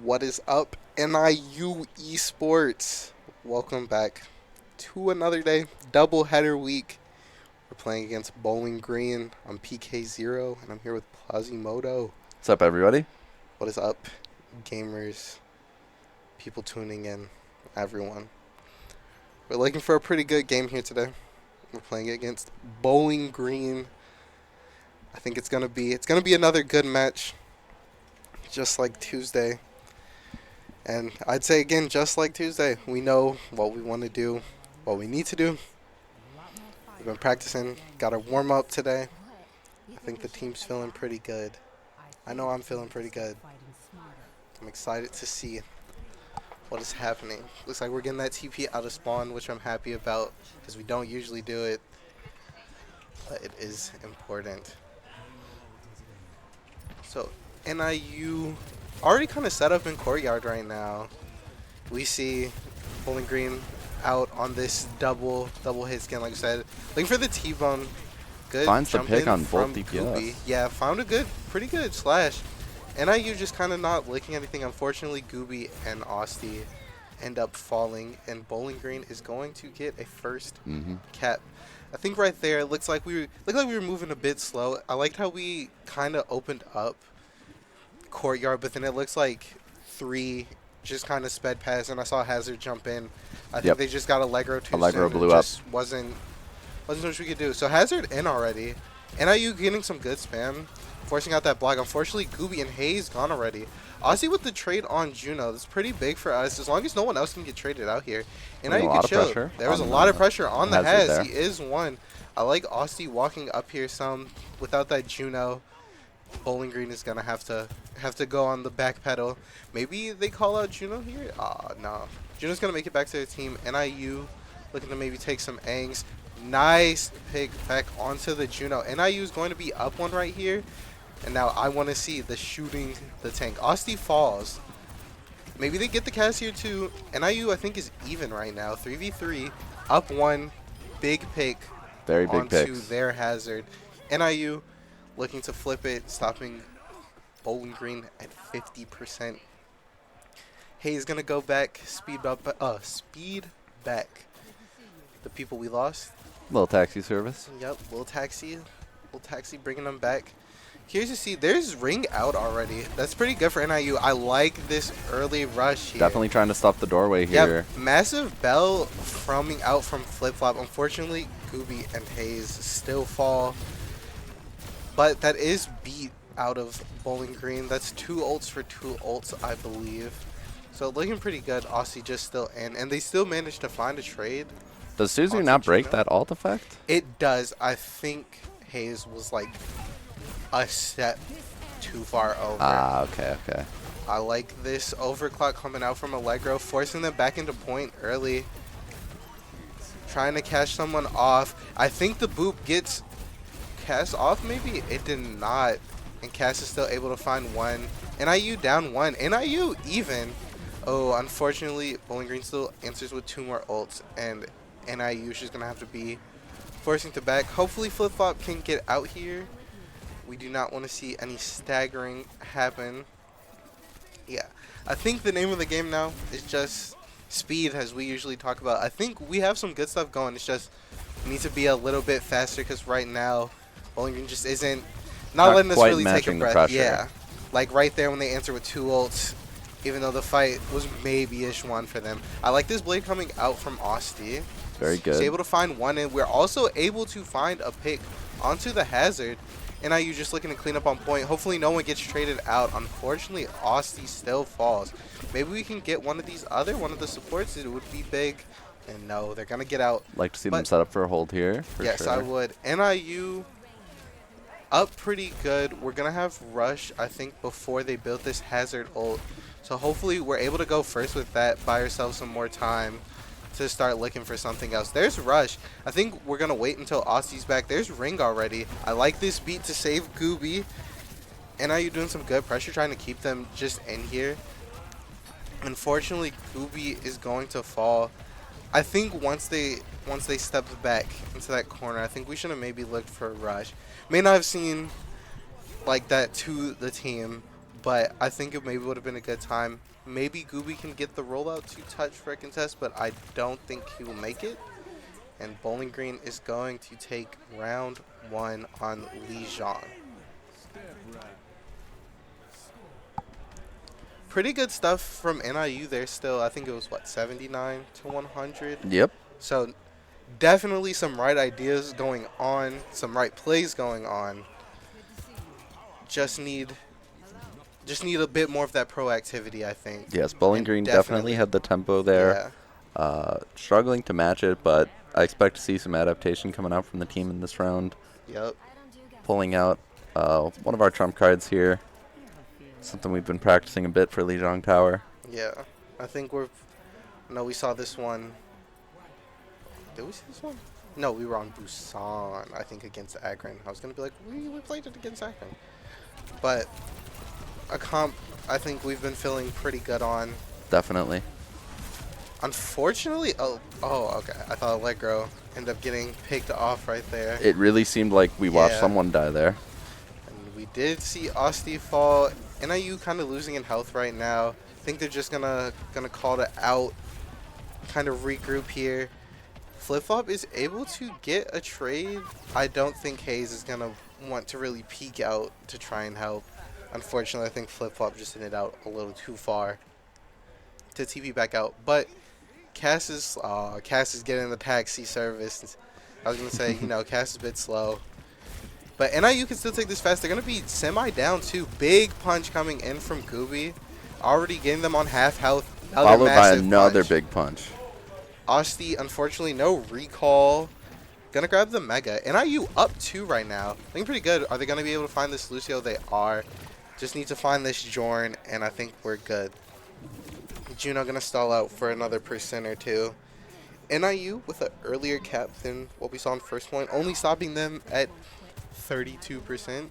What is up, NIU Esports? Welcome back to another day, double-header week. We're playing against Bowling Green. I'm PK0, and I'm here with Plazimoto. What's up, everybody? What is up, gamers, people tuning in, everyone? We're looking for a pretty good game here today. We're playing against Bowling Green. I think it's gonna be another good match, just like Tuesday. And I'd say again, just like Tuesday, we know what we want to do, what we need to do. We've been practicing, got our warm up today. I think the team's feeling pretty good. I know I'm feeling pretty good. I'm excited to see what is happening. Looks like we're getting that TP out of spawn, which I'm happy about because we don't usually do it. But it is important. So, NIU already kind of set up in courtyard right now. We see Bowling Green out on this double hit scan, like I said. Looking for the T-bone. Good Finds the jump pick in on from both Gooby. DPS. Yeah, found a pretty good slash. NIU just kind of not licking anything. Unfortunately, Gooby and Austie end up falling, and Bowling Green is going to get a first cap. I think right there it looks like we were moving a bit slow. I liked how we kind of opened up courtyard, but then it looks like 3 just kind of sped past, and I saw Hazard jump in. I think they just got Allegro too Allegro soon. blew It up. just wasn't much we could do. So Hazard in already. NIU getting some good spam, forcing out that block. Unfortunately, Gooby and Hayes gone already. Aussie with the trade on Juno. That's pretty big for us. As long as no one else can get traded out here. NIU can chill. There was a lot of pressure on the Haz. He is one. I like Aussie walking up here some without that Juno. Bowling Green is gonna have to go on the back pedal. Maybe they call out Juno here. No. Juno's gonna make it back to their team. NIU looking to maybe take some angs. Nice pick back onto the Juno. NIU is going to be up one right here. And now I want to see the shooting the tank. Austie falls. Maybe they get the cast here too. NIU I think is even right now. 3v3. Up one. Big pick. Very big onto picks. their Hazard. NIU looking to flip it, stopping Bowling Green at 50%. Hayes gonna go back, speed back. The people we lost. Little taxi service. Yep, little taxi bringing them back. Here's to see, there's ring out already. That's pretty good for NIU. I like this early rush here. Definitely trying to stop the doorway here. Yep, massive bell coming out from Flip Flop. Unfortunately, Gooby and Hayes still fall. But that is beat out of Bowling Green. That's 2 ults for 2 ults, I believe. So looking pretty good. Aussie just still in. And they still managed to find a trade. Does Suzu not break that alt effect? It does. I think Hayes was like a step too far over. Okay. I like this overclock coming out from Allegro, forcing them back into point early. Trying to catch someone off. I think the boop gets cast off, maybe? It did not. And Cass is still able to find one. NIU down 1. NIU even. Oh, unfortunately, Bowling Green still answers with 2 more ults. And NIU is just going to have to be forcing to back. Hopefully, Flip Flop can get out here. We do not want to see any staggering happen. Yeah. I think the name of the game now is just speed, as we usually talk about. I think we have some good stuff going. It's just we need to be a little bit faster because right now, Bowling Green just isn't not letting us really take a breath. Yeah, like right there when they answer with 2 ults, even though the fight was maybe-ish one for them. I like this blade coming out from Austie. Very good. He's able to find one, and we're also able to find a pick onto the Hazard. NIU just looking to clean up on point. Hopefully no one gets traded out. Unfortunately, Austie still falls. Maybe we can get one of the supports. It would be big. And no, they're going to get out. Like to see them set up for a hold here. Yes, I would. NIU up pretty good. We're going to have Rush, I think, before they build this Hazard ult. So hopefully we're able to go first with that, buy ourselves some more time to start looking for something else. There's Rush. I think we're going to wait until Austie's back. There's Ring already. I like this beat to save Gooby. NIU doing some good pressure, trying to keep them just in here. Unfortunately, Gooby is going to fall. I think once they stepped back into that corner, I think we should have maybe looked for a rush. May not have seen like that to the team, but I think it maybe would have been a good time. Maybe Gooby can get the rollout to touch for a contest, but I don't think he will make it. And Bowling Green is going to take round 1 on Lijiang. Pretty good stuff from NIU there still. I think it was, what, 79 to 100? Yep. So definitely some right ideas going on, some right plays going on. Just need a bit more of that proactivity, I think. Yes, Bowling And Green definitely had the tempo there. Yeah. Struggling to match it, but I expect to see some adaptation coming out from the team in this round. Yep. Pulling out one of our trump cards here. Something we've been practicing a bit for Lijiang Tower. Yeah. I think we saw this one. Did we see this one? No, we were on Busan, I think, against Akron. I was going to be like, we played it against Akron. But a comp I think we've been feeling pretty good on. Definitely. Unfortunately, okay. I thought Allegro ended up getting picked off right there. It really seemed like we watched someone die there. And we did see Osti fall. NIU kind of losing in health right now. I think they're just gonna call it out, kind of regroup here. Flip Flop is able to get a trade. I don't think Hayes is gonna want to really peek out to try and help. Unfortunately, I think Flip Flop just ended out a little too far to TP back out. But Cass is getting the taxi service. I was gonna say, Cass is a bit slow. But NIU can still take this fast. They're going to be semi-down, too. Big punch coming in from Gooby. Already getting them on half health. Followed by another big punch. Osti, unfortunately, no recall. Going to grab the Mega. NIU up 2 right now. Looking pretty good. Are they going to be able to find this Lucio? They are. Just need to find this Jorn, and I think we're good. Juno going to stall out for another % or 2. NIU with an earlier cap than what we saw in first point. Only stopping them at 32%.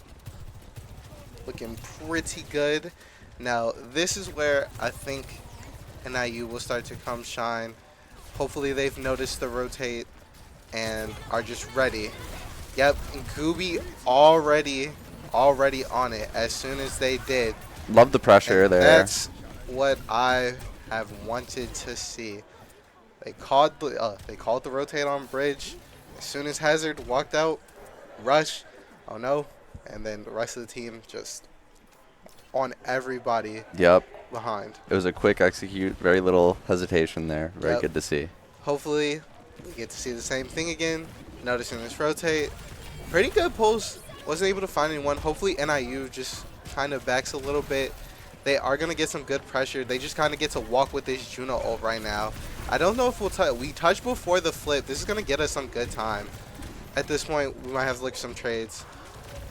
Looking pretty good. Now, this is where I think NIU will start to come shine. Hopefully, they've noticed the rotate and are just ready. Yep, Gooby already on it as soon as they did. Love the pressure there. That's what I have wanted to see. They called the rotate on bridge. As soon as Hazard walked out, rush. Oh no. And then the rest of the team just on everybody behind. It was a quick execute, very little hesitation there. Very good to see. Hopefully we get to see the same thing again. Noticing this rotate. Pretty good pulls. Wasn't able to find anyone. Hopefully NIU just kind of backs a little bit. They are going to get some good pressure. They just kind of get to walk with this Juno ult right now. I don't know if we'll touch. We touched before the flip. This is going to get us some good time. At this point, we might have to look some trades.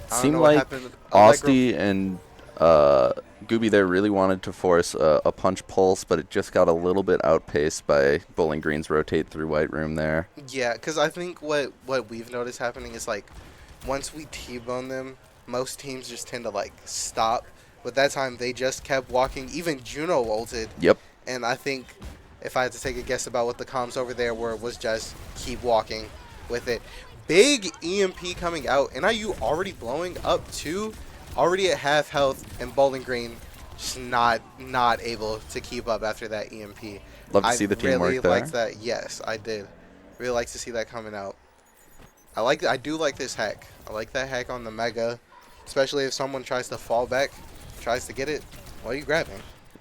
Seemed like Osti and Gooby there really wanted to force a punch pulse, but it just got a little bit outpaced by Bowling Green's rotate through White Room there. Yeah, because I think what we've noticed happening is, like, once we T-bone them, most teams just tend to, like, stop. But that time, they just kept walking. Even Juno ulted. Yep. And I think if I had to take a guess about what the comms over there were, was just keep walking with it. Big EMP coming out. NIU already blowing up 2, already at half health, and Bowling Green just not able to keep up after that EMP. Love to see the teamwork really there. liked that. Yes, I did. Really like to see that coming out. I do like this hack. I like that hack on the Mega, especially if someone tries to fall back, tries to get it. What are you grabbing?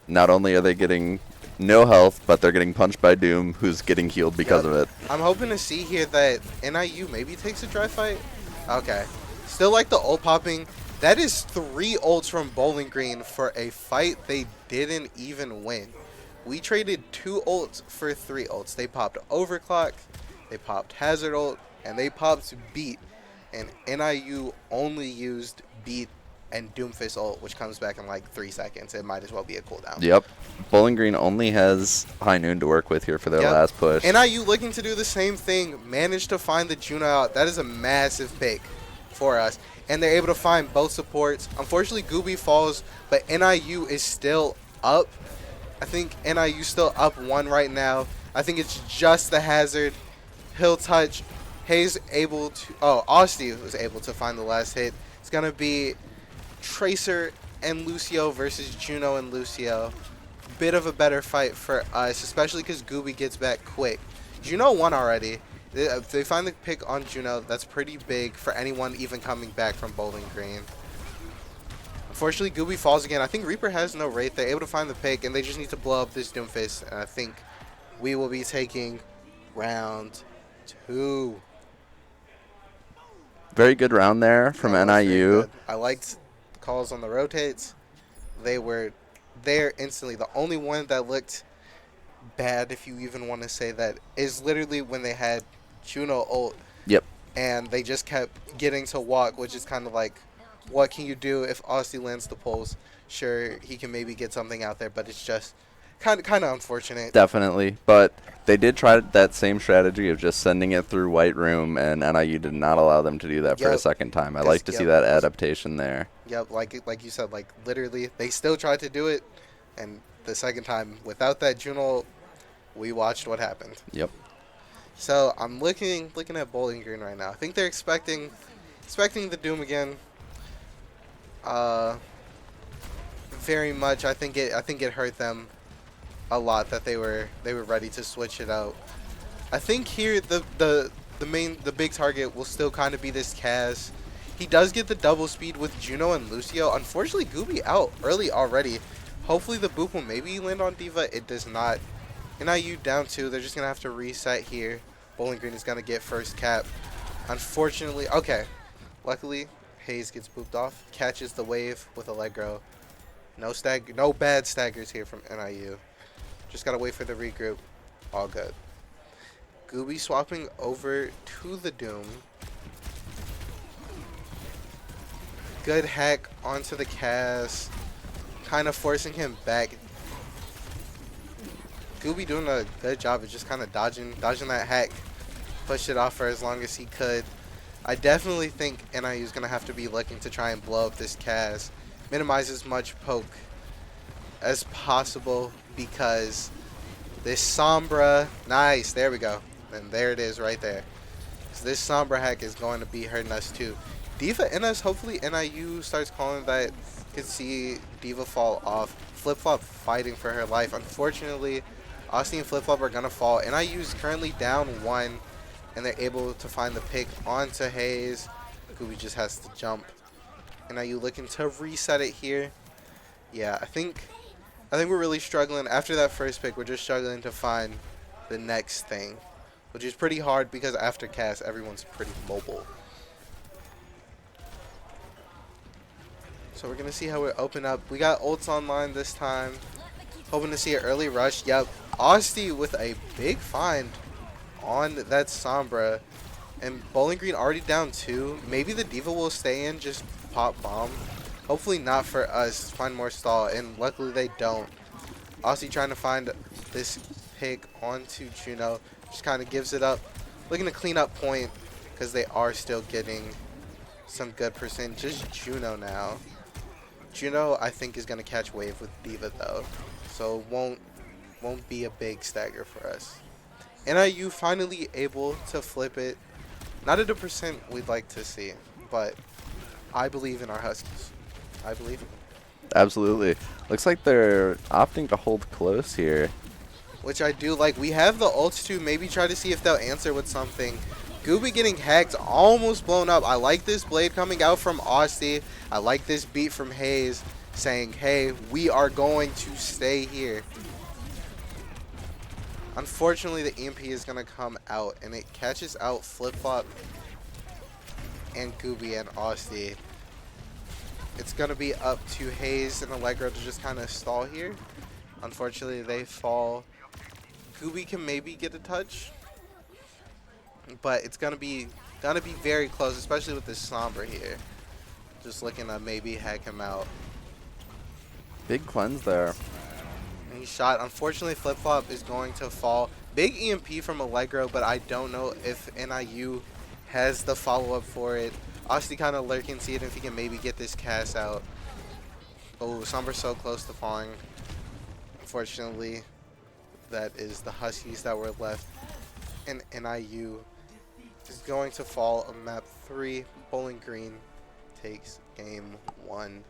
Not only are they getting no health, but they're getting punched by Doom, who's getting healed because of it. I'm hoping to see here that NIU maybe takes a dry fight. Okay. Still like the ult popping. That is 3 ults from Bowling Green for a fight they didn't even win. We traded 2 ults for 3 ults. They popped Overclock, they popped Hazard ult, and they popped Beat. And NIU only used Beat and Doomfist ult, which comes back in like 3 seconds. It might as well be a cooldown. Yep. Bowling Green only has High Noon to work with here for their last push. NIU looking to do the same thing. Managed to find the Juno out. That is a massive pick for us. And they're able to find both supports. Unfortunately, Gooby falls, but NIU is still up. I think NIU still up 1 right now. I think it's just the Hazard. He'll touch. Hayes able to... Oh, Osti was able to find the last hit. It's going to be Tracer and Lucio versus Juno and Lucio. Bit of a better fight for us, especially because Gooby gets back quick. Juno won already. They find the pick on Juno. That's pretty big for anyone even coming back from Bowling Green. Unfortunately, Gooby falls again. I think Reaper has no Wraith. They're able to find the pick, and they just need to blow up this Doomfist. And I think we will be taking round 2. Very good round there from NIU. I liked the calls on the rotates. They were there instantly. The only one that looked bad, if you even want to say that, is literally when they had Juno ult. Yep. And they just kept getting to walk, which is kind of like, what can you do if Aussie lands the pulse? Sure, he can maybe get something out there, but it's just kind of unfortunate. Definitely, but they did try that same strategy of just sending it through White Room, and NIU did not allow them to do that for a second time. I like to see that adaptation there. Yep, like you said, like literally, they still tried to do it, and the second time, without that Juno, we watched what happened. Yep. So I'm looking at Bowling Green right now. I think they're expecting the Doom again. Very much. I think it hurt them a lot that they were ready to switch it out. I think here the big target will still kind of be this Kaz. He does get the double speed with Juno and Lucio. Unfortunately, Gooby out early already. Hopefully the boop will maybe land on D.Va. It does not. NIU down 2. They're just gonna have to reset here. Bowling Green is gonna get first cap. Unfortunately, okay. Luckily, Hayes gets booped off, catches the wave with Allegro. No bad staggers here from NIU. Just gotta wait for the regroup. All good. Gooby swapping over to the Doom. Good hack onto the Kaz. Kind of forcing him back. Gooby doing a good job of just kind of dodging that hack. Pushed it off for as long as he could. I definitely think NIU is going to have to be looking to try and blow up this Kaz. Minimize as much poke as possible because this Sombra, nice, there we go. And there it is right there. So this Sombra hack is going to be hurting us too. D.Va in us, hopefully NIU starts calling that. Could see D.Va fall off. Flip-Flop fighting for her life. Unfortunately, Austin and Flip-Flop are going to fall. NIU is currently down 1, and they're able to find the pick onto Hayes. Gooby just has to jump. NIU looking to reset it here. Yeah, I think we're really struggling. After that first pick, we're just struggling to find the next thing, which is pretty hard because after cast, everyone's pretty mobile. So we're going to see how we open up. We got ults online this time. Hoping to see an early rush. Yep, Austin with a big find on that Sombra. And Bowling Green already down 2. Maybe the D.Va will stay in, just pop bomb. Hopefully not for us. Find more stall, and luckily they don't. Austin trying to find this pick onto Juno. Just kind of gives it up. Looking to clean up point because they are still getting some good percent. Just Juno now. Juno, I think, is going to catch wave with D.Va, though. So won't be a big stagger for us. NIU finally able to flip it. Not at a percent we'd like to see, but I believe in our Huskies. I believe in them. Absolutely. Looks like they're opting to hold close here. Which I do like. We have the ults to maybe try to see if they'll answer with something. Gooby getting hacked, almost blown up. I like this blade coming out from Austin. I like this beat from Hayes saying, hey, we are going to stay here. Unfortunately, the EMP is going to come out, and it catches out Flip-Flop and Gooby and Austin. It's going to be up to Hayes and Allegro to just kind of stall here. Unfortunately, they fall. Gooby can maybe get a touch, but it's going to be very close, especially with this Sombra here. Just looking to maybe hack him out. Big cleanse there. And he shot. Unfortunately, Flip-Flop is going to fall. Big EMP from Allegro, but I don't know if NIU has the follow-up for it. Austin kind of lurking, seeing if he can maybe get this cast out. Oh, Sombra's so close to falling. Unfortunately, that is the Huskies that were left. And NIU is going to fall on map 3. Bowling Green takes game 1.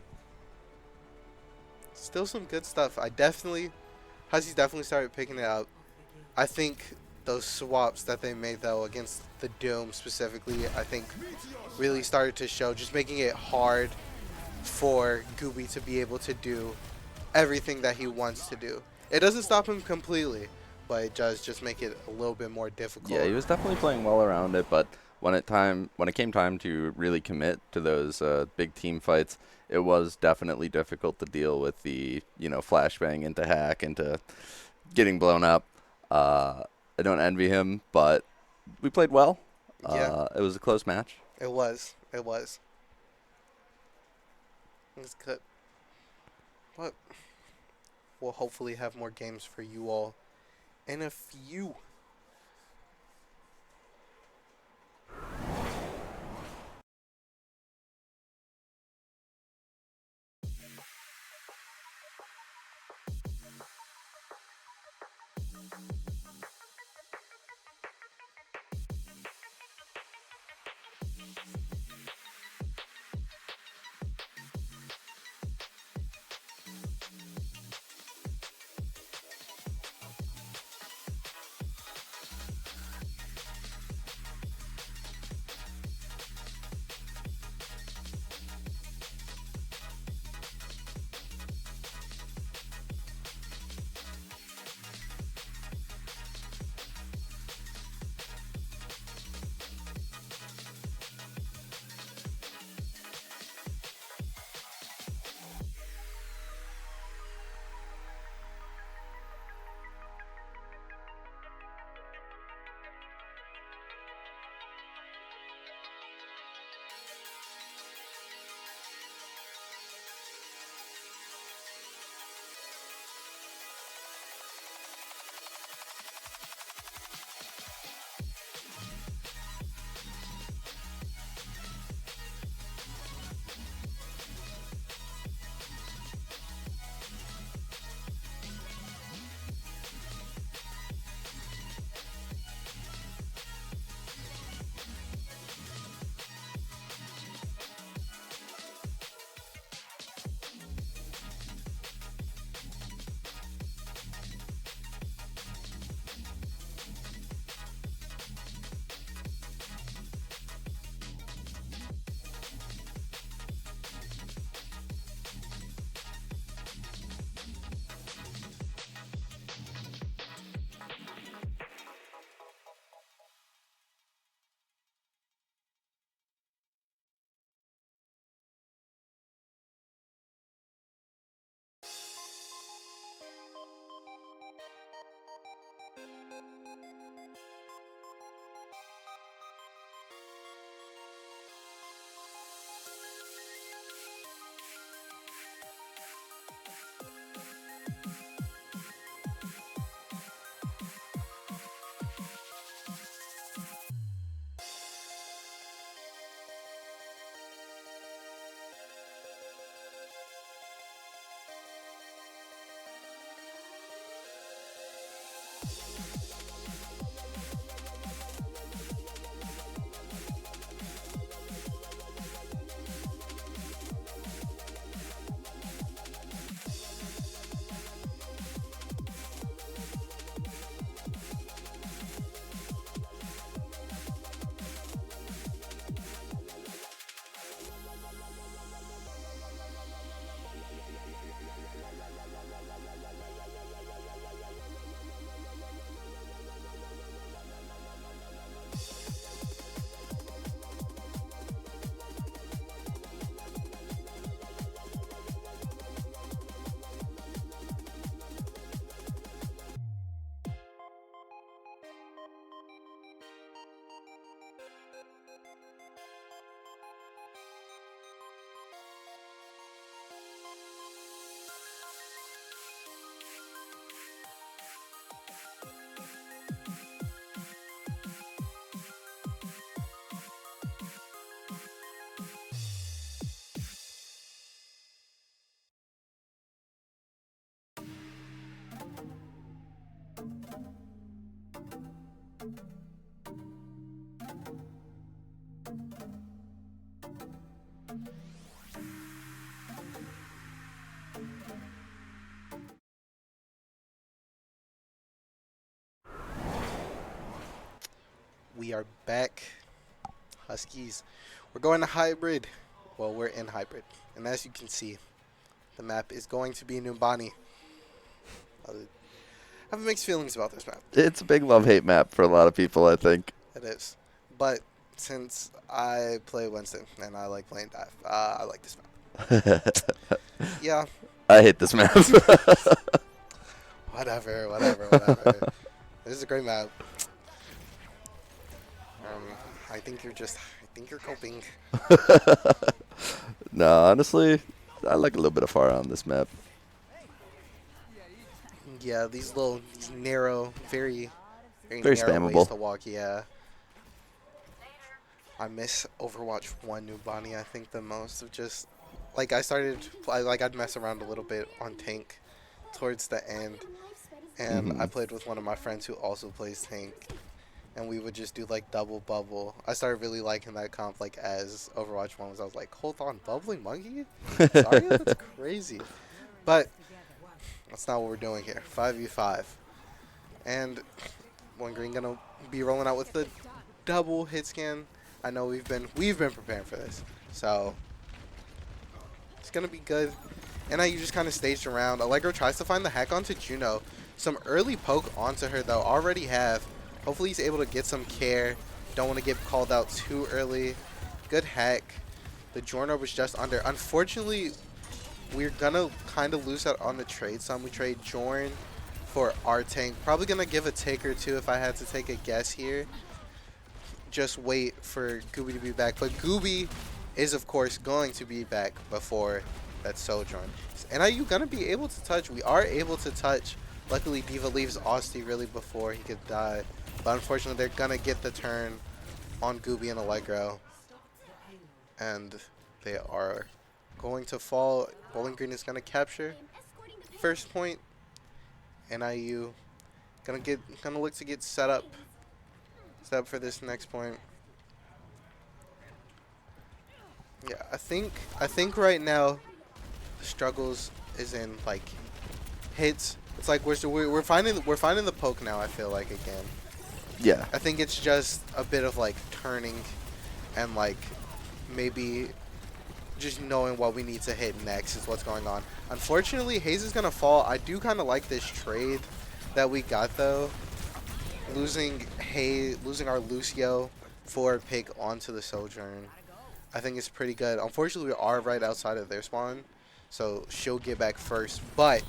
Still some good stuff. Hussey's definitely started picking it up. I think those swaps that they made though against the Doom specifically, I think really started to show, just making it hard for Gooby to be able to do everything that he wants to do. It doesn't stop him completely, but it does just make it a little bit more difficult. Yeah, he was definitely playing well around it, but when it came time to really commit to those big team fights, it was definitely difficult to deal with the flashbang into hack into getting blown up. I don't envy him, but we played well. Yeah, It was a close match. it was. It was. It was good. But we'll hopefully have more games for you all in a few. We are back. Huskies. We're going to hybrid. Well, we're in hybrid. And as you can see, the map is going to be Numbani. I have mixed feelings about this map. It's a big love-hate map for a lot of people, I think. It is. But since I play Winston and I like playing dive, I like this map. Yeah. I hate this map. Whatever. This is a great map. I think you're coping. No, honestly, I like a little bit of far on this map. Yeah, these narrow, very Very narrow spammable. ways to walk. Yeah. I miss Overwatch 1 Numbani, I think, the most. Of just, like, I'd mess around a little bit on tank towards the end. And I played with one of my friends who also plays tank. And we would just do, like, double bubble. I started really liking that comp, like, as Overwatch 1 was. I was like, hold on, bubbling monkey? Sorry, that's crazy. But that's not what we're doing here. 5v5. And One Green gonna be rolling out with the double hit scan. I know we've been preparing for this, so it's gonna be good. NIU just kind of staged around. Allegro tries to find the hack onto Juno. Some early poke onto her though. Already have. Hopefully he's able to get some care. Don't want to get called out too early. Good hack. The Jorno was just under. Unfortunately, we're gonna kind of lose out on the trade some. We trade Jorn for our tank. Probably gonna give a take or two if I had to take a guess here. Just wait for Gooby to be back. But Gooby is, of course, going to be back before that Sojourn. Is NIU going to be able to touch? We are able to touch. Luckily, D.Va leaves Austin really before he could die. But unfortunately, they're going to get the turn on Gooby and Allegro. And they are going to fall. Bowling Green is going to capture first point. NIU going to look to get set up for this next point. Yeah, I think right now the struggles is in like hits. It's like we're finding the poke now, I feel like, again. Yeah. I think it's just a bit of like turning and like maybe just knowing what we need to hit next is what's going on. Unfortunately, Hayes is gonna fall. I do kind of like this trade that we got though. Losing our Lucio for a pick onto the Sojourn, I think it's pretty good. Unfortunately, we are right outside of their spawn, so she'll get back first. But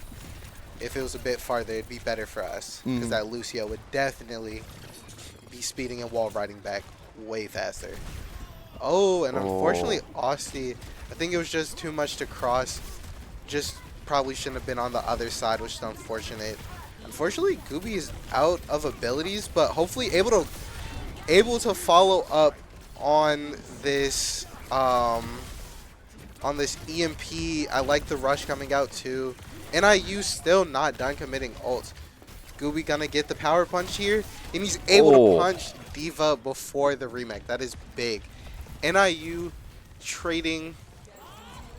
if it was a bit farther, it'd be better for us because that Lucio would definitely be speeding and wall riding back way faster. Oh, and unfortunately, Austin, I think it was just too much to cross. Just probably shouldn't have been on the other side, which is unfortunate. Unfortunately, Gooby is out of abilities, but hopefully able to follow up on this EMP. I like the rush coming out too. NIU still not done committing ults. Gooby gonna get the power punch here, and he's able to punch D.Va before the remake. That is big. NIU trading,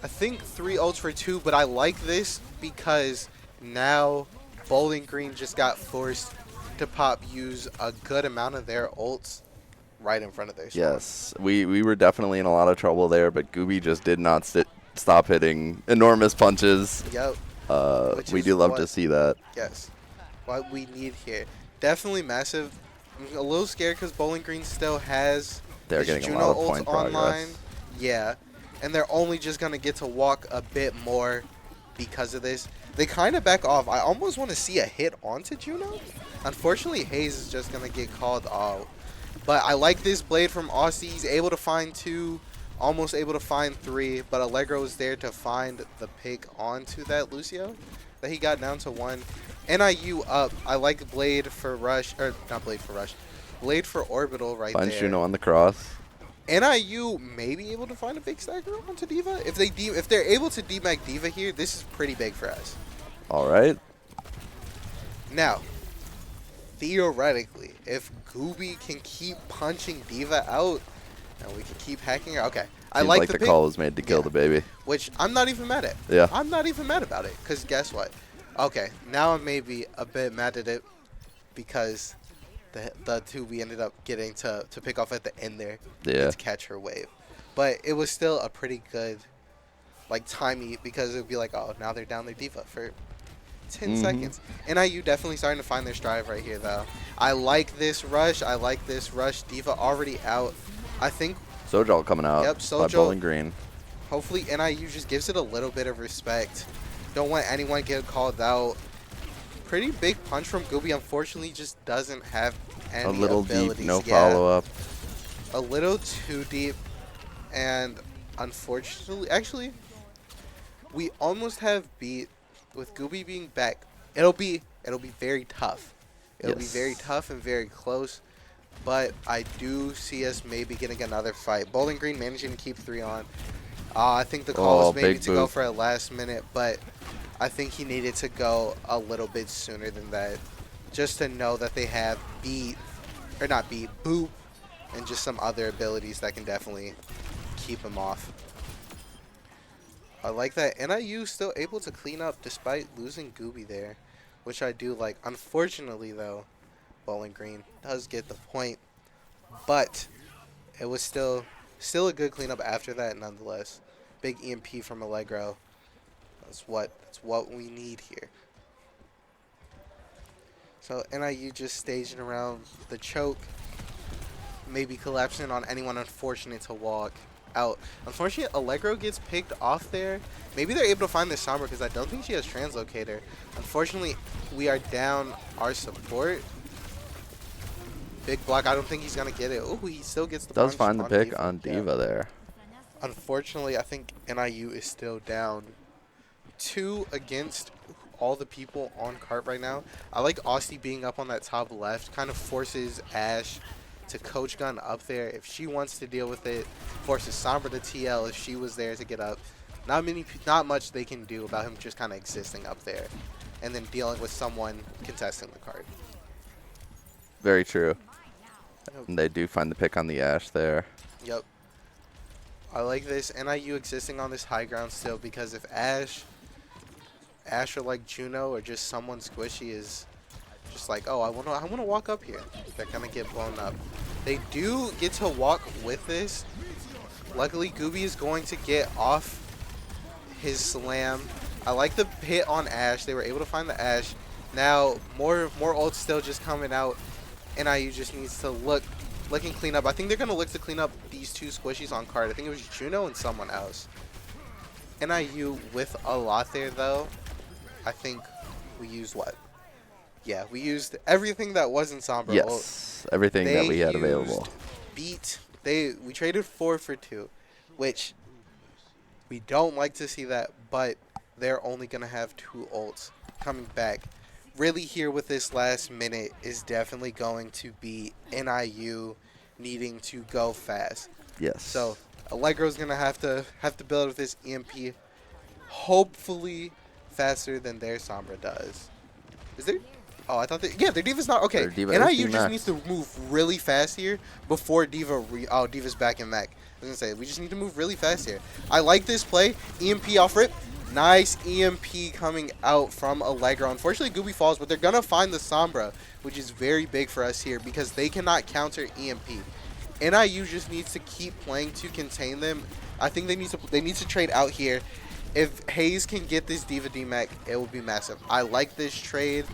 I think 3 ults for 2, but I like this because now Bowling Green just got forced to use a good amount of their ults right in front of their spawn. Yes, we were definitely in a lot of trouble there, but Gooby just did not stop hitting enormous punches. Yep. We do love to see that. Yes. What we need here. Definitely massive. I'm a little scared because Bowling Green still has They're getting Juno a lot of ults point online. progress. Yeah. And they're only just going to get to walk a bit more because of this. They kind of back off. I almost want to see a hit onto Juno. Unfortunately, Hayes is just going to get called out. But I like this blade from Aussie. He's able to find 2, almost able to find 3. But Allegro is there to find the pick onto that Lucio that he got down to 1. NIU up. I like Blade for Rush. Or not Blade for Rush. Blade for Orbital right Finds there. Juno on the cross. NIU may be able to find a big stacker onto D.Va. If they're able to demag D.Va here, this is pretty big for us. All right. Now, theoretically, if Gooby can keep punching D.Va out, and we can keep hacking her, okay. I Seems like the pick, call was made to kill the baby. which I'm not even mad at. Yeah. I'm not even mad about it, because guess what? Okay, now I'm maybe a bit mad at it, because the two we ended up getting to pick off at the end there Yeah. and to catch her wave. But it was still a pretty good like timey because it would be like, oh, now they're down their diva for 10 seconds. NIU definitely starting to find their stride right here though. I like this rush. I like this rush. Diva already out. I think Sojal coming out yep, by Sojal. Bowling Green. Hopefully NIU just gives it a little bit of respect. Don't want anyone to get called out. Pretty big punch from Gooby. Unfortunately, just doesn't have any A little abilities. deep, no Yeah, follow-up. a little too deep. And unfortunately, actually, we almost have beat with Gooby being back. It'll be very tough. It'll be very tough and very close. But I do see us maybe getting another fight. Bowling Green managing to keep 3 on. I think the call was maybe to go for a last minute, but I think he needed to go a little bit sooner than that, just to know that they have Boop, and just some other abilities that can definitely keep him off. I like that NIU still able to clean up despite losing Gooby there, which I do like. Unfortunately, though, Bowling Green does get the point, but it was still a good cleanup after that nonetheless. Big EMP from Allegro. That's what we need here. So NIU just staging around the choke, maybe collapsing on anyone unfortunate to walk out. Unfortunately, Allegro gets picked off there. Maybe they're able to find the Sombra because I don't think she has Translocator. Unfortunately, we are down our support. Big block. I don't think he's going to get it. Oh, he still gets the Does punch find the pick Diva. on Diva there. Unfortunately, I think NIU is still down 2 against all the people on cart right now. I like Austin being up on that top left. Kind of forces Ash to coach gun up there if she wants to deal with it. Forces Sombra to TL if she was there to get up. Not much they can do about him just kind of existing up there. And then dealing with someone contesting the cart. Very true. And they do find the pick on the Ash there. Yep. I like this NIU existing on this high ground still because if Ash or like Juno or just someone squishy is just like, oh, I wanna walk up here, they're gonna get blown up. They do get to walk with this. Luckily, Gooby is going to get off his slam. I like the hit on Ash. They were able to find the Ash. Now more ults still just coming out. NIU just needs to look and clean up. I think they're gonna look to clean up these 2 squishies on card. I think it was Juno and someone else. NIU with a lot there though. I think we used what? Yeah, we used everything that wasn't Sombra. Yes, everything that we had available. We traded 4 for 2, which we don't like to see that, but they're only gonna have 2 ults coming back. Really here with this last minute is definitely going to be NIU needing to go fast. Yes. So Allegro's gonna have to build with this EMP, hopefully faster than their Sombra does. Is there? Oh, I thought that. Yeah, their Diva's not okay. NIU just needs to move really fast here before Diva. Diva's back in Mac. I was gonna say we just need to move really fast here. I like this play. EMP off rip. Nice EMP coming out from Allegro. Unfortunately, Gooby falls, but they're going to find the Sombra, which is very big for us here because they cannot counter EMP. NIU just needs to keep playing to contain them. I think they need to trade out here. If Hayes can get this Diva DMAC, it will be massive. I like this trade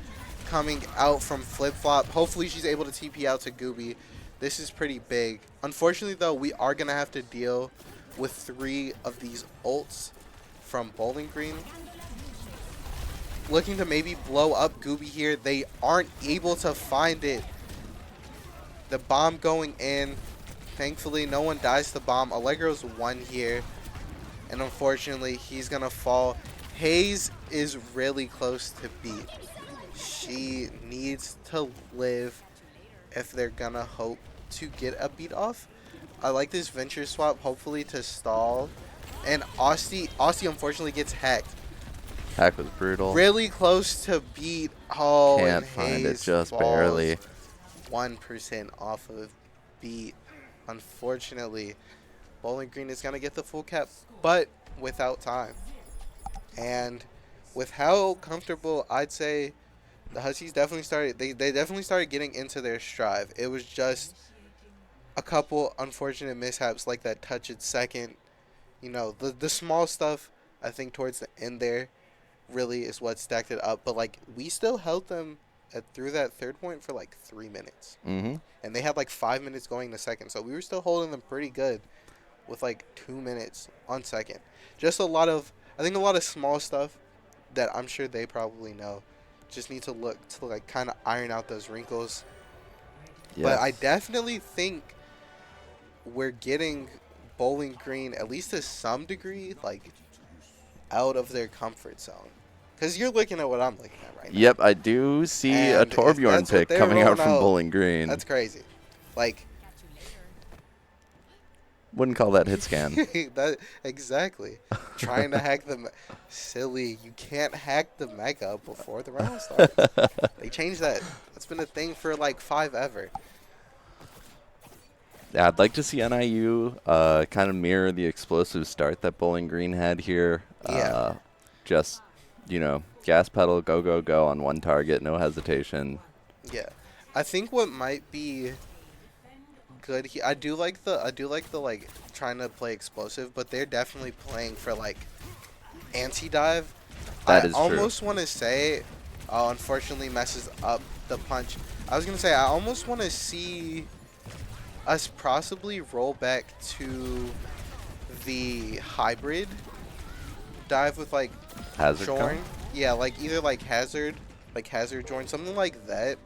coming out from Flip Flop. Hopefully, she's able to TP out to Gooby. This is pretty big. Unfortunately, though, we are going to have to deal with 3 of these ults from Bowling Green. Looking to maybe blow up Gooby here. They aren't able to find it. The bomb going in. Thankfully, no one dies to the bomb. Allegro's 1 here. And unfortunately, he's going to fall. Hayes is really close to beat. She needs to live if they're going to hope to get a beat off. I like this venture swap, hopefully to stall. And Austin unfortunately gets hacked. Hack was brutal. Really close to beat. Oh, can't find it, just barely. 1% off of beat. Unfortunately, Bowling Green is going to get the full cap, but without time. And with how comfortable I'd say The Huskies definitely started. They definitely started getting into their stride. It was just a couple unfortunate mishaps like that touch at second. You know, the small stuff. I think towards the end there really is what stacked it up. But like we still held them through that third point for like 3 minutes, Mm-hmm. and they had like 5 minutes going to second. So we were still holding them pretty good with like 2 minutes on second. Just a lot of I think a lot of small stuff that I'm sure they probably know. Just need to look to like kind of iron out those wrinkles. But I Yes. definitely think we're getting Bowling Green at least to some degree like out of their comfort zone. Cause you're looking at what I'm looking at right now, Yep, I do see a and if Torbjorn that's what pick they're coming out rolling from out, Bowling Green. that's crazy. Like Wouldn't call that hit scan. that exactly. Trying to hack silly. You can't hack the mega before the round starts. They changed that. That's been a thing for like 5 ever. Yeah, I'd like to see NIU kind of mirror the explosive start that Bowling Green had here. Yeah, Just, gas pedal, go, go, go on one target, no hesitation. yeah. I think what might be good here. I do like the like trying to play explosive, but they're definitely playing for like anti-dive. I That is true. almost want to say, unfortunately messes up the punch. I was gonna say I almost want to see us possibly roll back to the hybrid dive with like Hazard Jorn. come? Yeah, like either like hazard Jorn, something like that.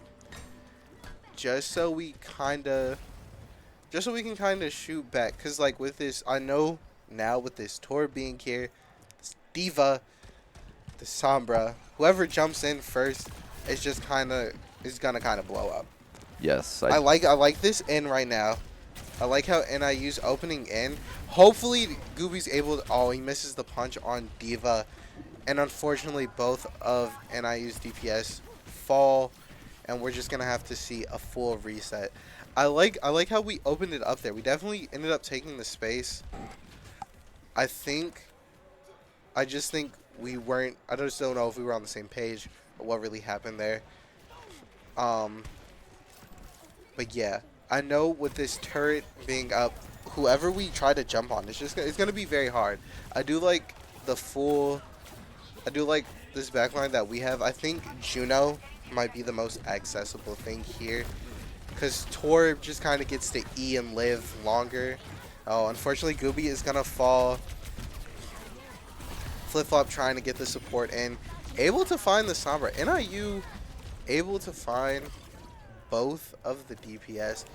Just so we can kind of shoot back, cause like with this, I know now with this Tor being here, this Diva, the Sombra, whoever jumps in first is gonna kind of blow up. Yes. I like this in right now. I like how NIU's opening in. Hopefully, Gooby's able to. Oh, he misses the punch on Diva. And unfortunately, both of NIU's DPS fall. And we're just going to have to see a full reset. I like how we opened it up there. We definitely ended up taking the space. I think. I just think we weren't. I just don't know if we were on the same page or what really happened there. Um, But yeah, I know with this turret being up, whoever we try to jump on, it's gonna be very hard. I do like the full, I do like this backline that we have. I think Juno might be the most accessible thing here, because Tor just kind of gets to E and live longer. Oh, unfortunately, Gooby is gonna fall. Flip Flop trying to get the support in, able to find the Sombra. NIU able to find both of the DPS,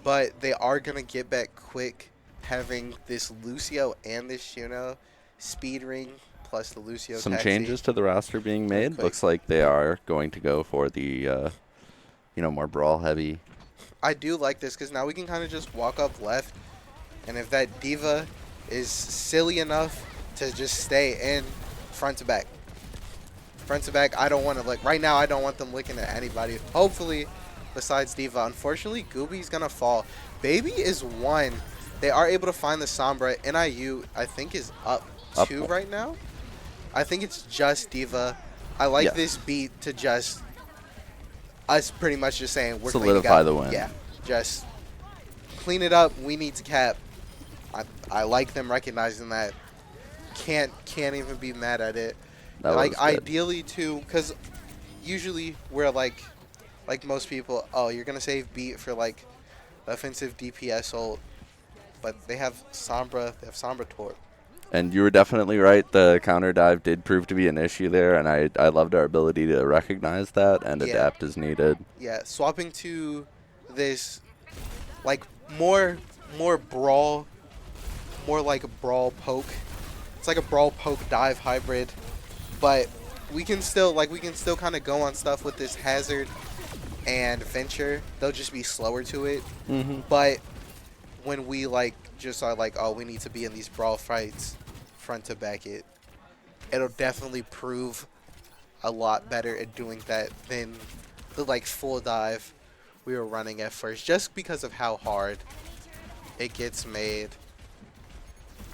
but they are going to get back quick having this Lucio and this Juno speed ring plus the Lucio Some taxi. changes to the roster being Very made. quick. Looks like they are going to go for the, more brawl heavy. I do like this because now we can kind of just walk up left, and if that Diva is silly enough to just stay in front to back. Front to back, I don't want to right now I don't want them looking at anybody. Hopefully, besides Diva. Unfortunately, Gooby's going to fall. Baby is 1. They are able to find the Sombra. NIU, I think, is up 2 Up. right now. I think it's just Diva. I like Yes. this beat to just us pretty much just saying we're cleaning Solidify up. the win. Yeah, just clean it up. We need to cap. I like them recognizing that. Can't even be mad at it. That Like was good. ideally too, because usually we're like most people, oh, you're gonna save beat for like offensive DPS ult, but they have Sombra. They have Sombra Torp. And you were definitely right. The counter dive did prove to be an issue there, and I loved our ability to recognize that and Yeah. adapt as needed. Yeah, swapping to this like more brawl, more like a brawl poke. It's like a brawl poke dive hybrid, but we can still kind of go on stuff with this hazard and venture. They'll just be slower to it. Mm-hmm. But when we just are like, oh, we need to be in these brawl fights front to back it'll definitely prove a lot better at doing that than the full dive we were running at first, just because of how hard it gets made.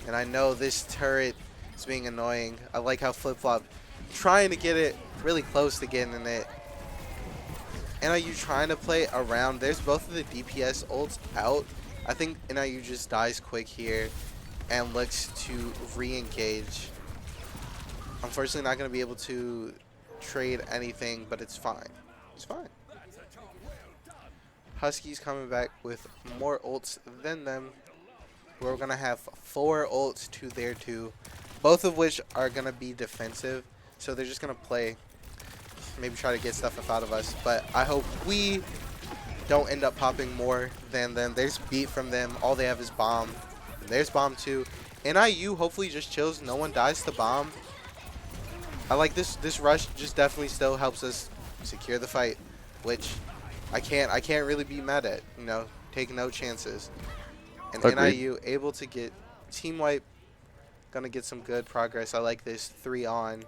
And I know this turret is being annoying. I like how Flip Flop trying to get it really close to getting in it. NIU trying to play around. There's both of the DPS ults out. I think NIU just dies quick here and looks to re-engage. Unfortunately, not going to be able to trade anything, but it's fine. It's fine. Huskies coming back with more ults than them. We're going to have 4 ults to their 2, both of which are going to be defensive. So they're just going to play, maybe try to get stuff out of us. But I hope we don't end up popping more than them. There's beat from them. All they have is bomb. And there's bomb too. NIU hopefully just chills. No one dies to bomb. I like this. This rush just definitely still helps us secure the fight, which I can't really be mad at. You know, take no chances. And Agreed. NIU able to get team wipe. Gonna get some good progress. I like this 3 on.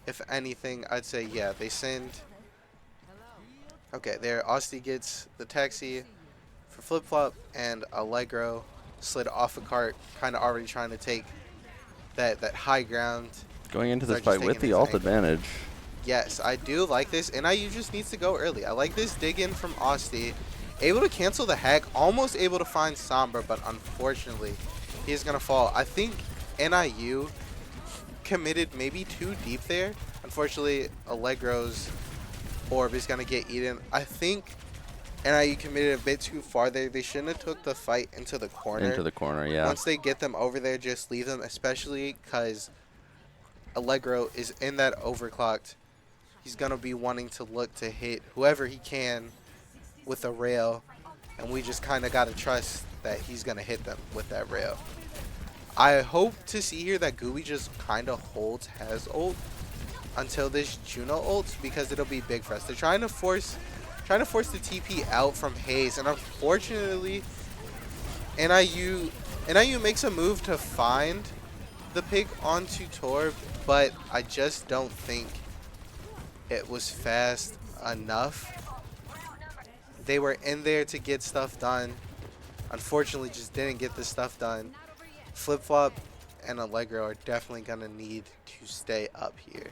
If anything, I'd say yeah, they send. Okay, there Austin gets the taxi for Flip Flop, and Allegro slid off a cart, kind of already trying to take that high ground. Going into this Start just fight with taking the his ult angle. advantage. Yes, I do like this. NIU just needs to go early. I like this dig in from Austin. Able to cancel the hack, almost able to find Sombra, but unfortunately, he's going to fall. I think NIU committed maybe too deep there. Unfortunately, Allegro's orb is going to get eaten. I think NIU committed a bit too far there. They shouldn't have took the fight into the corner. Into the corner, yeah. Once they get them over there, just leave them, especially because Allegro is in that overclocked. He's going to be wanting to look to hit whoever he can with a rail, and we just kind of got to trust that he's going to hit them with that rail. I hope to see here that Gooby just kind of holds has ult until this Juno ults, because it'll be big for us. They're trying to force the TP out from Hayes, and unfortunately NIU makes a move to find the pick onto Torb, but I just don't think it was fast enough. They were in there to get stuff done. Unfortunately, just didn't get the stuff done. Flip Flop and Allegro are definitely going to need to stay up here.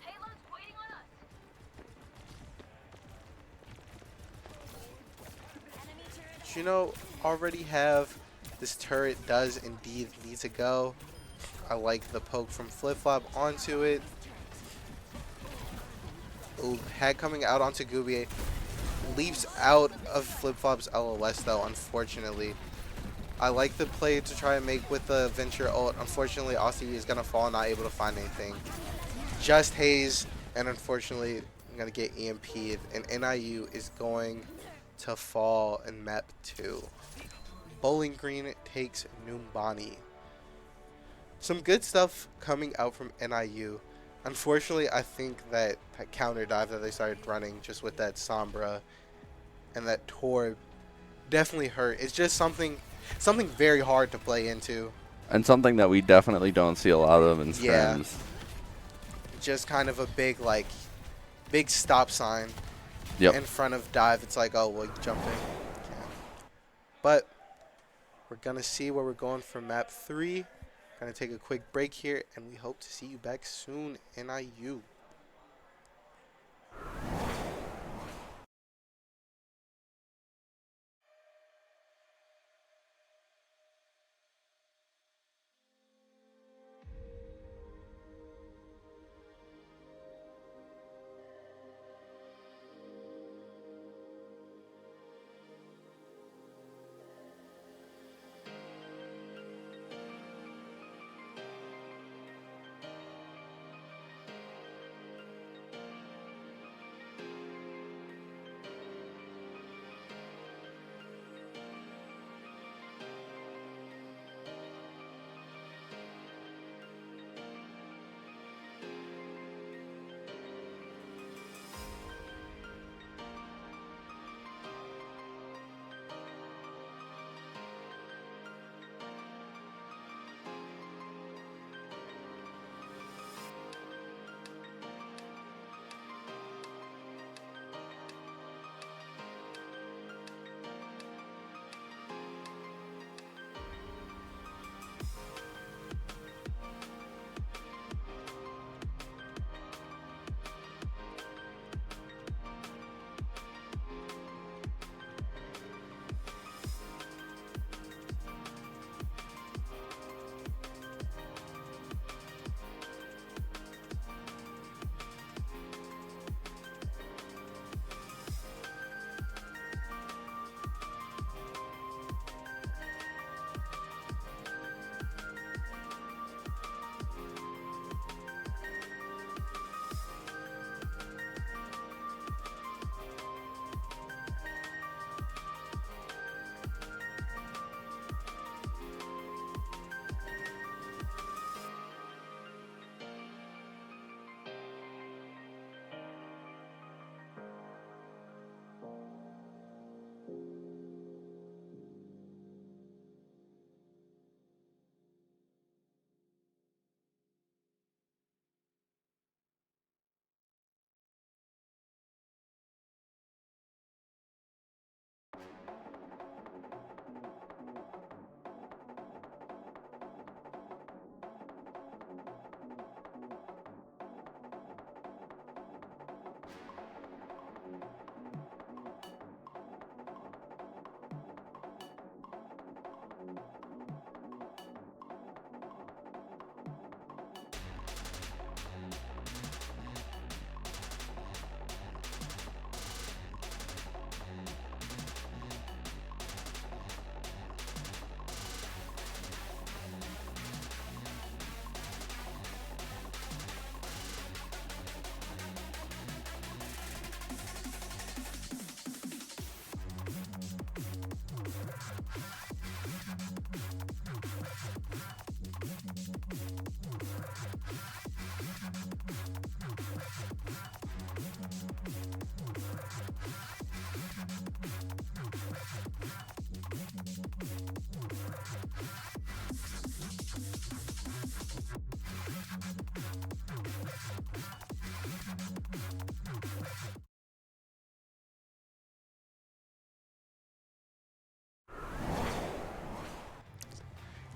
Juno already have this turret, does indeed need to go. I like the poke from Flip Flop onto it. Ooh, hack coming out onto Gooby. Leaps out of Flip Flop's LOS though, unfortunately. I like the play to try and make with the Venture ult. Unfortunately, Aussie is going to fall, not able to find anything. Just Hayes, and unfortunately, I'm going to get EMP'd, and NIU is going to fall in map 2. Bowling Green takes Numbani. Some good stuff coming out from NIU. Unfortunately, I think that counter dive that they started running just with that Sombra and that Torb definitely hurt. It's just something very hard to play into. And something that we definitely don't see a lot of in Yeah. scrims. Just kind of a big stop sign in front of dive. It's like, oh, well, you jumped in. Yeah. But we're going to see where we're going for map 3. Going to take a quick break here, and we hope to see you back soon, NIU.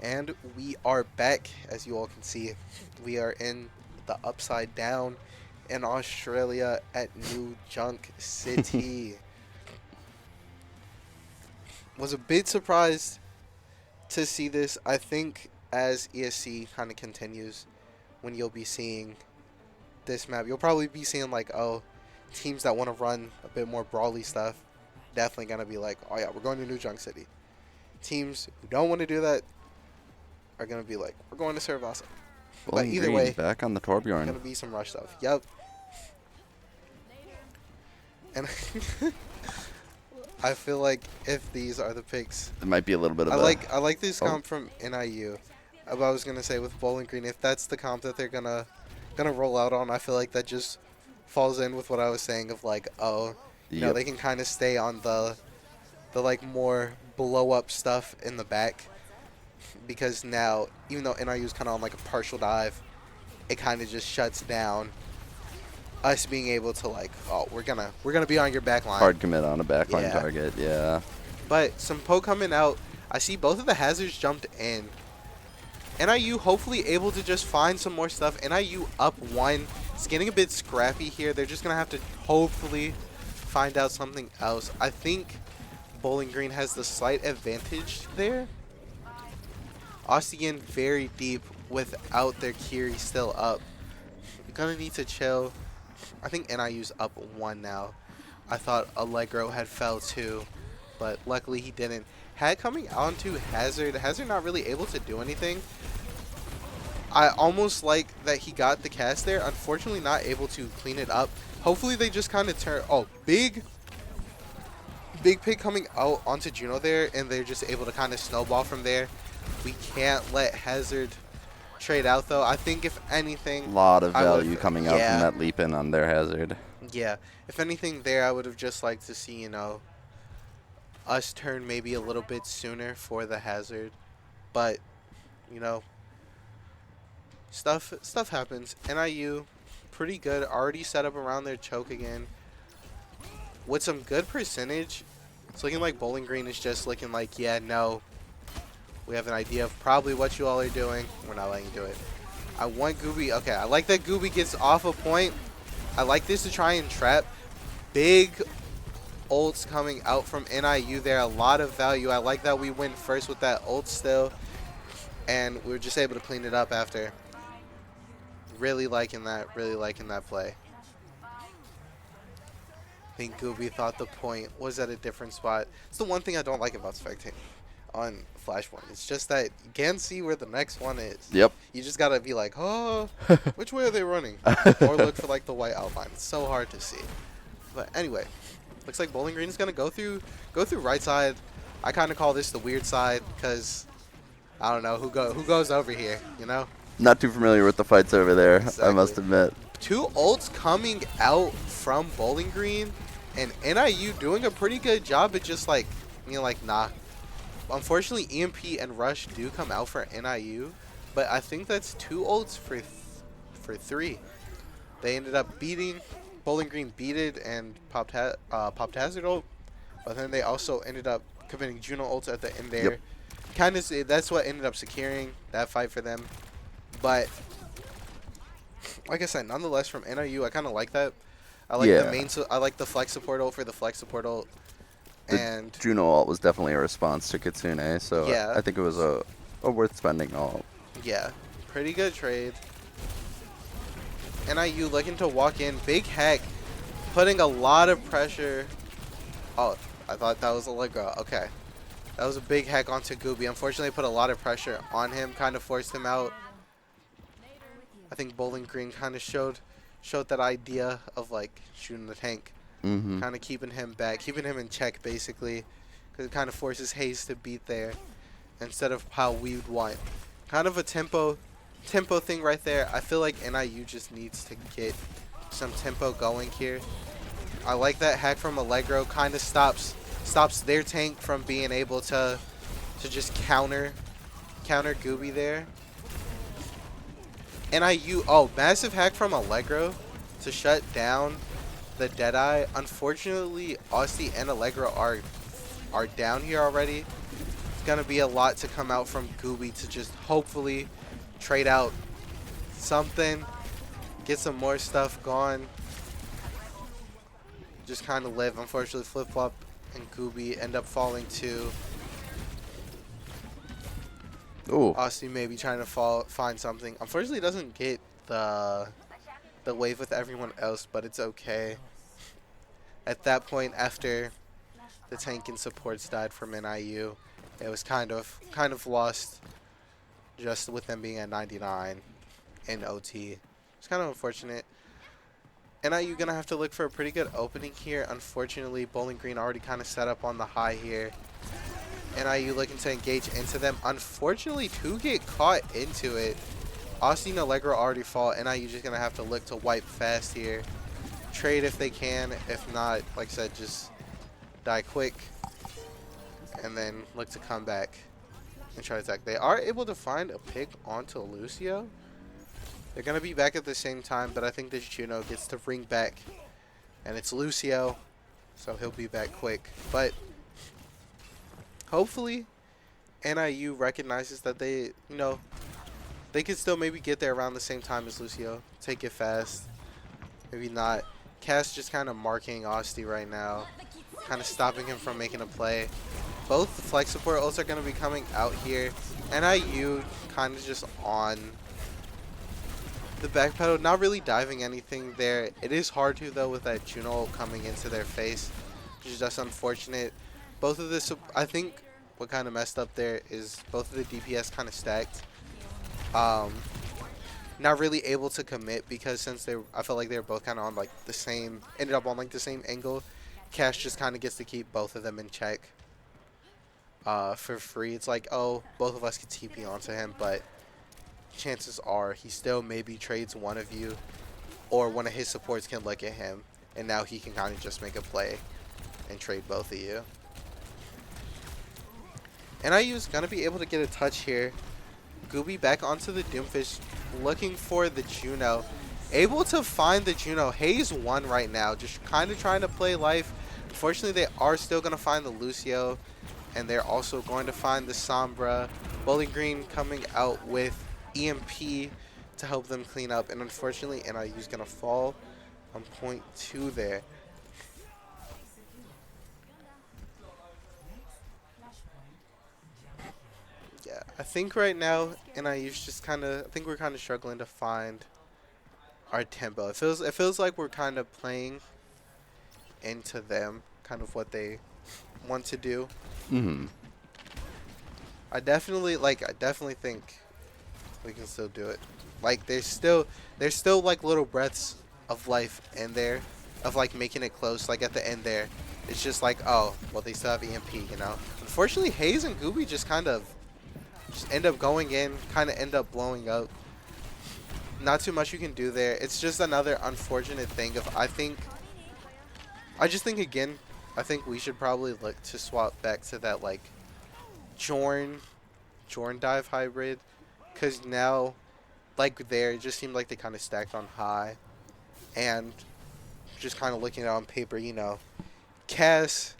And we are back, as you all can see. We are in the Upside Down in Australia at New Junk City. Was a bit surprised to see this. I think as ESC kind of continues, when you'll be seeing this map, you'll probably be seeing like, oh, teams that want to run a bit more brawly stuff, definitely going to be like, oh yeah, we're going to New Junk City. Teams who don't want to do that are going to be like, we're going to Cervasa. But either way, back on the Torbjorn. going to be some rush stuff. Yep. And I feel like if these are the picks, it might be a little bit of I like this comp from NIU. I was gonna say with Bowling Green, if that's the comp that they're gonna roll out on, I feel like that just falls in with what I was saying of like, oh, you know, they can kind of stay on the like more blow up stuff in the back, because now even though NIU is kind of on like a partial dive, it kind of just shuts down us being able to like, oh, we're gonna be on your back line. Hard commit on a backline target, yeah. But some poke coming out. I see both of the hazards jumped in. NIU hopefully able to just find some more stuff. NIU up 1. It's getting a bit scrappy here. They're just gonna have to hopefully find out something else. I think Bowling Green has the slight advantage there. Ostian very deep without their Kiri still up. You're gonna need to chill. I think NIU's up 1 now. I thought Allegro had fell too, but luckily he didn't. Had coming onto Hazard. Hazard not really able to do anything. I almost like that he got the cast there. Unfortunately not able to clean it up. Hopefully they just kind of turn. Oh, big pick coming out onto Juno there, and they're just able to kind of snowball from there. We can't let Hazard trade out though. I think if anything, a lot of value coming out from that leap in on their Hazard. Yeah, if anything there, I would have just liked to see, you know, us turn maybe a little bit sooner for the Hazard. But, you know, stuff happens. NIU pretty good, already set up around their choke again with some good percentage. It's looking like Bowling Green is just looking like, yeah, no, we have an idea of probably what you all are doing. We're not letting you do it. I want Gooby. Okay, I like that Gooby gets off a point. I like this to try and trap. Big ults coming out from NIU there. A lot of value. I like that we went first with that ult still, and we were just able to clean it up after. Really liking that. Really liking that play. I think Gooby thought the point was at a different spot. It's the one thing I don't like about spectating on Flashpoint. It's just that you can't see where the next one is. Yep. You just gotta be like, oh, which way are they running? Or look for like the white outline. It's so hard to see. But anyway, looks like Bowling Green is gonna go through right side. I kind of call this the weird side because I don't know who goes over here. You know. Not too familiar with the fights over there. Exactly. I must admit. 2 ults coming out from Bowling Green, and NIU doing a pretty good job at just like, you know, like nah. Unfortunately, EMP and Rush do come out for NIU, but I think that's 2 ults for 3. They ended up beating Bowling Green, beat it and popped Hazard ult, but then they also ended up committing Juno ults at the end there. Yep. Kind of that's what ended up securing that fight for them. But like I said, nonetheless from NIU, I kind of like that. I like the main. I like the flex support ult for the flex support ult. And Juno ult was definitely a response to Kitsune, so yeah. I think it was a worth spending ult. Yeah, pretty good trade. NIU looking to walk in. Big hack, putting a lot of pressure. Oh, I thought that was a Allegro. Okay. That was a big hack onto Gooby. Unfortunately, put a lot of pressure on him, kind of forced him out. I think Bowling Green kind of showed that idea of like shooting the tank. Kind of keeping him back, keeping him in check basically, because it kind of forces Hayes to beat there instead of how we would want. Kind of a tempo thing right there. I feel like NIU just needs to get some tempo going here. I like that hack from Allegro. Kind of stops their tank from being able to just counter Gooby there. NIU, oh, massive hack from Allegro to shut down the Deadeye. Unfortunately, Aussie and Allegro are down here already. It's going to be a lot to come out from Gooby to just hopefully trade out something, get some more stuff going, just kind of live. Unfortunately, Flip-Flop and Gooby end up falling to Ooh. Austin maybe trying to find something. Unfortunately, it doesn't get the wave with everyone else, but it's okay. At that point, after the tank and supports died from NIU, it was kind of lost just with them being at 99 in OT. It's kind of unfortunate. NIU gonna have to look for a pretty good opening here. Unfortunately, Bowling Green already kind of set up on the high here. NIU looking to engage into them. Unfortunately, to get caught into it, Austin and Allegro already fall. NIU just gonna have to look to wipe fast here. Trade if they can. If not, like I said, just die quick. And then look to come back and try to attack. They are able to find a pick onto Lucio. They're going to be back at the same time, but I think this Juno gets to ring back. And it's Lucio, so he'll be back quick. But hopefully NIU recognizes that they, they can still maybe get there around the same time as Lucio. Take it fast. Maybe not. Cass just kind of marking Osti right now. Kind of stopping him from making a play. Both the flex support ults are going to be coming out here. NIU kind of just on the back pedal, not really diving anything there. It is hard to, though, with that Juno ult coming into their face, which is just unfortunate. Both of this, I think what kind of messed up there is both of the DPS kind of stacked. Not really able to commit because since I felt like they were both kind of on like the same, ended up on like the same angle. Cash just kind of gets to keep both of them in check for free. It's like, oh, both of us can TP onto him, but chances are he still maybe trades one of you, or one of his supports can look at him, and now he can kind of just make a play and trade both of you. NIU is going to be able to get a touch here. Gooby back onto the Doomfish, looking for the Juno. Able to find the Juno. Hayes won right now, just kind of trying to play life. Unfortunately, they are still going to find the Lucio, and they're also going to find the Sombra. Bowling Green coming out with EMP to help them clean up, and unfortunately, NIU is going to fall on point 2 there. Yeah, I think right now NIU's just kind of, I think we're kind of struggling to find our tempo. It feels like we're kind of playing into them, kind of what they want to do. I definitely think we can still do it. Like there's still like little breaths of life in there, of like making it close. Like at the end there, it's just like, oh, well, they still have EMP, Unfortunately, Hayes and Gooby just kind of end up going in, kind of end up blowing up. Not too much you can do there. It's just another unfortunate thing of, I just think again, I think we should probably look to swap back to that like Jorn dive hybrid, because now like there it just seemed like they kind of stacked on high, and just kind of looking at it on paper, Kaz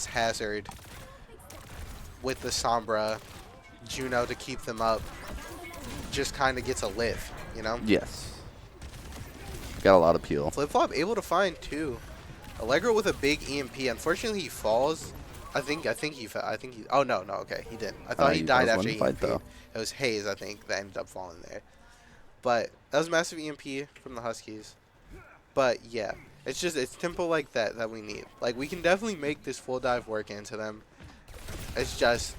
Hazard with the Sombra Juno to keep them up just kind of gets a live, Yes. Got a lot of peel. Flip-Flop able to find 2. Allegro with a big EMP. Unfortunately, he falls. I think he. Oh no, okay, he didn't. I thought he died after EMP. It was Hayes, I think, that ended up falling there. But that was massive EMP from the Huskies. But yeah, it's tempo like that we need. Like we can definitely make this full dive work into them. It's just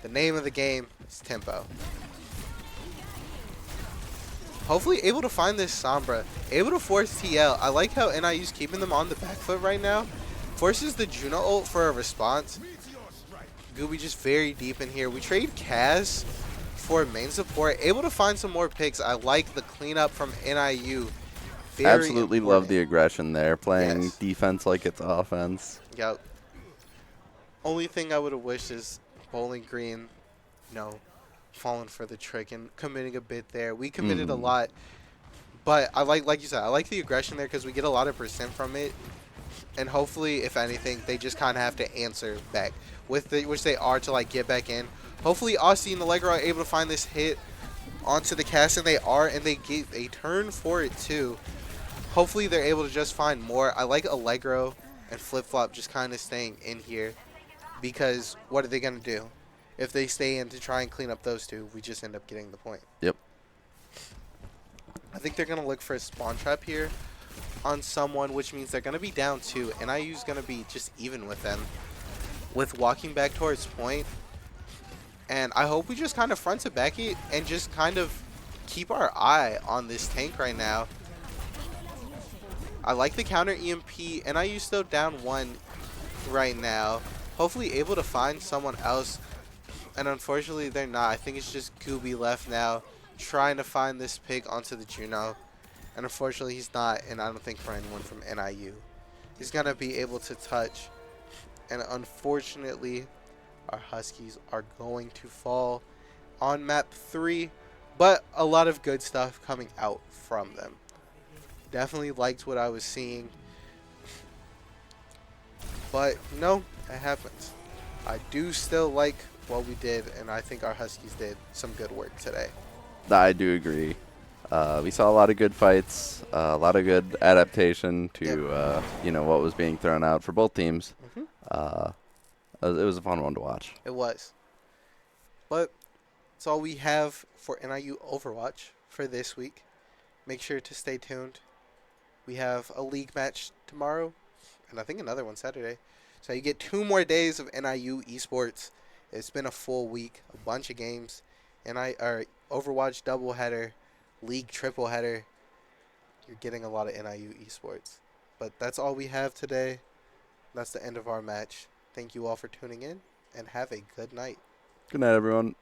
the name of the game is tempo. Hopefully able to find this Sombra. Able to force TL. I like how NIU's keeping them on the back foot right now. Forces the Juno ult for a response. Gooby just very deep in here. We trade Kaz for main support. Able to find some more picks. I like the cleanup from NIU. Very Absolutely important. love the aggression there. Playing defense like it's offense. Yep. Only thing I would have wished is Bowling Green, falling for the trick and committing a bit there. We committed a lot, but I like you said, I like the aggression there because we get a lot of percent from it. And hopefully, if anything, they just kind of have to answer back, which they are, to like get back in. Hopefully, Aussie and Allegro are able to find this hit onto the cast, and they are, and they get a turn for it too. Hopefully, they're able to just find more. I like Allegro and Flip Flop just kind of staying in here, because what are they gonna do? If they stay in to try and clean up those two, we just end up getting the point. Yep. I think they're gonna look for a spawn trap here on someone, which means they're going to be down 2. NIU's going to be just even with them with walking back towards point. And I hope we just kind of front to back it and just kind of keep our eye on this tank right now. I like the counter EMP. NIU still down 1 right now. Hopefully able to find someone else. And unfortunately, they're not. I think it's just Gooby left now trying to find this pig onto the Juno. And unfortunately, he's not, and I don't think for anyone from NIU. He's going to be able to touch. And unfortunately, our Huskies are going to fall on map 3. But a lot of good stuff coming out from them. Definitely liked what I was seeing. But, no, it happens. I do still like what we did, and I think our Huskies did some good work today. I do agree. We saw a lot of good fights, a lot of good adaptation to what was being thrown out for both teams. It was a fun one to watch. It was. But that's all we have for NIU Overwatch for this week. Make sure to stay tuned. We have a league match tomorrow, and I think another one Saturday. So you get 2 more days of NIU esports. It's been a full week, a bunch of games. Overwatch doubleheader, League triple header. You're getting a lot of NIU esports. But that's all we have today. That's the end of our match. Thank you all for tuning in, and have a good night. Good night, everyone.